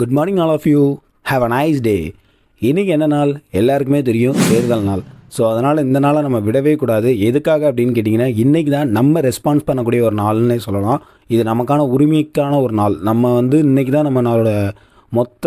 Good morning all of you. Have a nice day. இன்றைக்கி என்ன நாள் எல்லாருக்குமே தெரியும், தேர்தல் நாள். ஸோ அதனால் இந்த நாளை நம்ம விடவே கூடாது. எதுக்காக அப்படின்னு கேட்டிங்கன்னா, இன்றைக்கி தான் நம்ம ரெஸ்பான்ஸ் பண்ணக்கூடிய ஒரு நாள்னே சொல்லலாம். இது நமக்கான உரிமைக்கான ஒரு நாள். நம்ம இன்றைக்கி தான் நம்மளோட மொத்த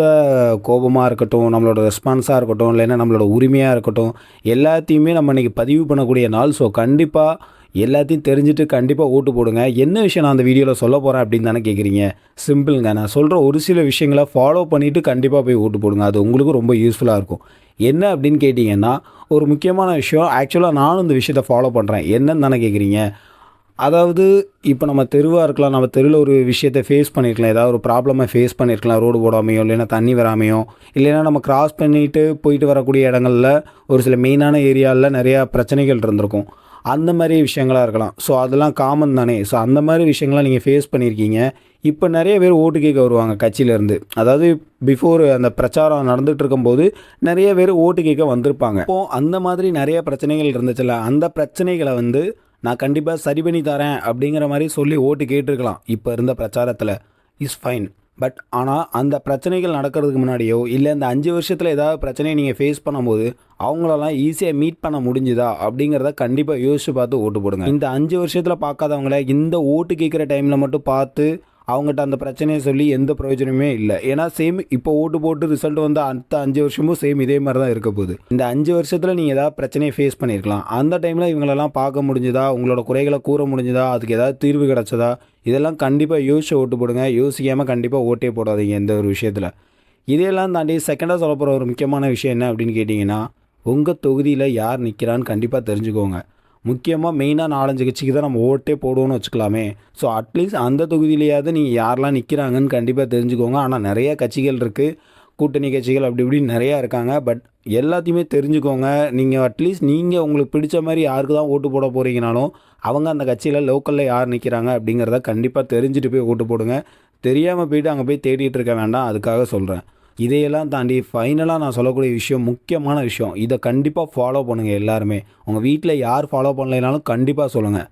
கோபமாக இருக்கட்டும், நம்மளோட ரெஸ்பான்ஸாக இருக்கட்டும், இல்லைன்னா நம்மளோட உரிமையாக இருக்கட்டும், எல்லாத்தையுமே நம்ம இன்றைக்கி பதிவு பண்ணக்கூடிய நாள். ஸோ கண்டிப்பாக எல்லாத்தையும் தெரிஞ்சுட்டு கண்டிப்பாக ஓட்டு போடுங்க. என்ன விஷயம் நான் அந்த வீடியோவில் சொல்ல போகிறேன் அப்படின்னு தானே கேட்குறீங்க. சிம்பிளுங்க. நான் சொல்கிற ஒரு சில விஷயங்களை ஃபாலோ பண்ணிவிட்டு கண்டிப்பாக போய் ஓட்டு போடுங்க. அது உங்களுக்கும் ரொம்ப யூஸ்ஃபுல்லாக இருக்கும். என்ன அப்படின்னு கேட்டிங்கன்னா, ஒரு முக்கியமான விஷயம். ஆக்சுவலாக நானும் இந்த விஷயத்தை ஃபாலோ பண்ணுறேன். என்னன்னு தானே கேட்குறீங்க. அதாவது இப்போ நம்ம தெருவாக இருக்கலாம், நம்ம தெருவில் ஒரு விஷயத்தை ஃபேஸ் பண்ணியிருக்கலாம், ஏதாவது ஒரு ப்ராப்ளமை ஃபேஸ் பண்ணியிருக்கலாம், ரோடு போடாமையோ இல்லைன்னா தண்ணி வராமையோ, இல்லைன்னா நம்ம கிராஸ் பண்ணிவிட்டு போயிட்டு வரக்கூடிய இடங்களில் ஒரு சில மெயினான ஏரியாவில் நிறையா பிரச்சனைகள் இருந்திருக்கும். அந்த மாதிரி விஷயங்களாக இருக்கலாம். ஸோ அதெல்லாம் காமன் தானே. ஸோ அந்த மாதிரி விஷயங்கள்லாம் நீங்கள் ஃபேஸ் பண்ணியிருக்கீங்க. இப்போ நிறைய பேர் ஓட்டு கேட்க வருவாங்க கட்சியிலேருந்து. அதாவது பிஃபோர் அந்த பிரச்சாரம் நடந்துகிட்டு இருக்கும்போது நிறைய பேர் ஓட்டு கேட்க வந்திருப்பாங்க. இப்போது அந்த மாதிரி நிறைய பிரச்சனைகள் இருந்துச்சுல்ல, அந்த பிரச்சனைகளை நான் கண்டிப்பாக சரி பண்ணி தரேன் அப்படிங்கிற மாதிரி சொல்லி ஓட்டு கேட்டிருக்கலாம் இப்போ இருந்த பிரச்சாரத்தில். Is fine. பட் ஆனால் அந்த பிரச்சனைகள் நடக்கிறதுக்கு முன்னாடியோ இல்லை இந்த 5 வருஷத்தில் ஏதாவது பிரச்சனையை நீங்கள் ஃபேஸ் பண்ணும்போது அவங்களெல்லாம் ஈஸியாக மீட் பண்ண முடிஞ்சுதா அப்படிங்கிறத கண்டிப்பாக யோசிச்சு பார்த்து ஓட்டு போடுங்க. இந்த 5 வருஷத்தில் பார்க்காதவங்கள இந்த ஓட்டு கேட்குற டைமில் மட்டும் பார்த்து அவங்ககிட்ட அந்த பிரச்சனையை சொல்லி எந்த பிரயோஜனமே இல்லை. ஏன்னா சேம் இப்போ ஓட்டு போட்டு ரிசல்ட் அடுத்த 5 வருஷமும் சேம் இதே மாதிரி தான் இருக்க போகுது. இந்த 5 வருஷத்தில் நீங்கள் ஏதாவது பிரச்சனையை ஃபேஸ் பண்ணியிருக்கலாம். அந்த டைமில் இவங்களெல்லாம் பார்க்க முடிஞ்சுதா, உங்களோட குறைகளை கூற முடிஞ்சுதா, அதுக்கு ஏதாவது தீர்வு கிடச்சதா, இதெல்லாம் கண்டிப்பாக யோசிச்சு ஓட்டு போடுங்க. யோசிக்காமல் கண்டிப்பாக ஓட்டே போடாதீங்க எந்த ஒரு விஷயத்தில். இதையெல்லாம் தாண்டி செகண்டாக சொல்ல போகிற ஒரு முக்கியமான விஷயம் என்ன அப்படின்னு கேட்டிங்கன்னா, உங்கள் தொகுதியில் யார் நிற்கிறான்னு கண்டிப்பாக தெரிஞ்சுக்கோங்க. முக்கியமாக மெயினாக 4-5 கட்சிக்கு தான் நம்ம ஓட்டே போடுவோன்னு வச்சுக்கலாமே. ஸோ அட்லீஸ்ட் அந்த தொகுதியிலையாவது நீங்கள் யாரெல்லாம் நிற்கிறாங்கன்னு கண்டிப்பாக தெரிஞ்சுக்கோங்க. ஆனால் நிறையா கட்சிகள் இருக்குது, கூட்டணி கட்சிகள் அப்படி இப்படின்னு நிறையா இருக்காங்க. பட் எல்லாத்தையுமே தெரிஞ்சுக்கோங்க. நீங்கள் அட்லீஸ்ட் நீங்கள் உங்களுக்கு பிடிச்ச மாதிரி யாருக்கு தான் ஓட்டு போட போகிறீங்கனாலும் அவங்க அந்த கட்சியில் லோக்கலில் யார் நிற்கிறாங்க அப்படிங்கிறத கண்டிப்பாக தெரிஞ்சுட்டு போய் ஓட்டு போடுங்க. தெரியாமல் போய்ட்டு அங்கே போய் தேடிட்டு இருக்க வேண்டாம். அதுக்காக சொல்கிறேன். இதையெல்லாம் தாண்டி ஃபைனலாக நான் சொல்லக்கூடிய விஷயம், முக்கியமான விஷயம், இதை கண்டிப்பாக ஃபாலோ பண்ணுங்கள் எல்லாருமே. உங்கள் வீட்டில் யார் ஃபாலோ பண்ணலைனாலும் கண்டிப்பாக சொல்லுங்கள்.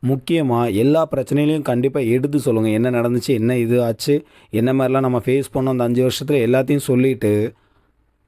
முக்கியமாக எல்லா பிரச்சனையிலையும் கண்டிப்பாக எடுத்து சொல்லுங்கள். என்ன நடந்துச்சு, என்ன இது ஆச்சு, என்ன மாதிரிலாம் நம்ம ஃபேஸ் பண்ணோம் அந்த 5 வருஷத்தில் எல்லாத்தையும் சொல்லிவிட்டு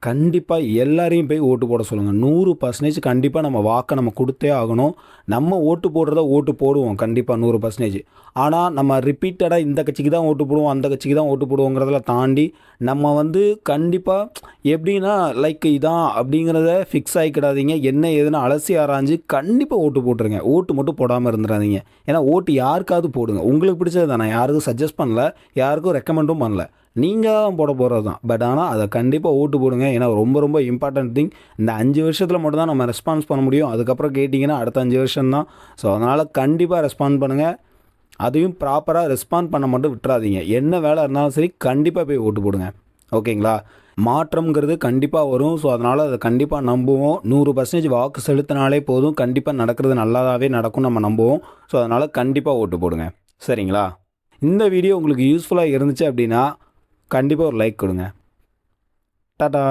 கண்டிப்பாக எல்லாரையும் போய் ஓட்டு போட சொல்லுங்கள். 100% கண்டிப்பாக நம்ம வாக்கை நம்ம கொடுத்தே ஆகணும். நம்ம ஓட்டு போடுறத ஓட்டு போடுவோம் கண்டிப்பாக 100%. ஆனால் நம்ம ரிப்பீட்டடாக இந்த கட்சிக்கு தான் ஓட்டு போடுவோம், அந்த கட்சிக்கு தான் ஓட்டு போடுவோங்கிறத தாண்டி நம்ம கண்டிப்பாக எப்படின்னா லைக் இதான் அப்படிங்கிறத ஃபிக்ஸ் ஆகிக்கிடாதீங்க. என்ன ஏதுன்னு அலசி ஆராய்ஞ்சு கண்டிப்பாக ஓட்டு போட்டுருங்க. ஓட்டு மட்டும் போடாமல் இருந்துடாதீங்க. ஏன்னா ஓட்டு யாருக்காவது போடுங்க. உங்களுக்கு பிடிச்சது தான். நான் யாருக்கும் சஜஸ்ட் பண்ணல, யாருக்கும் ரெக்கமெண்டும் பண்ணல. நீங்கள் தான் போட போகிறது தான். பட் ஆனால் அதை கண்டிப்பாக ஓட்டு போடுங்க. ஏன்னா ரொம்ப ரொம்ப இம்பார்ட்டன்ட் திங். இந்த 5 வருஷத்தில் மட்டும் தான் நம்ம ரெஸ்பான்ஸ் பண்ண முடியும். அதுக்கப்புறம் கேட்டிங்கன்னா அடுத்த 5 வருஷம் தான். ஸோ அதனால் கண்டிப்பாக ரெஸ்பாண்ட் பண்ணுங்கள். அதையும் ப்ராப்பராக ரெஸ்பாண்ட் பண்ண மட்டும் விட்டுறாதீங்க. என்ன வேலை இருந்தாலும் சரி கண்டிப்பாக போய் ஓட்டு போடுங்க. ஓகேங்களா? மாற்றம்ங்கிறது கண்டிப்பாக வரும். ஸோ அதனால் அதை கண்டிப்பாக நம்புவோம். 100% வாக்கு செலுத்தினாலே போதும். கண்டிப்பாக நடக்கிறது நல்லாவே நடக்கும் நம்ம நம்புவோம். ஸோ அதனால் கண்டிப்பாக ஓட்டு போடுங்க. சரிங்களா? இந்த வீடியோ உங்களுக்கு யூஸ்ஃபுல்லாக இருந்துச்சு அப்படின்னா கண்டிப்பாக ஒரு லைக் கொடுங்க. டாடா.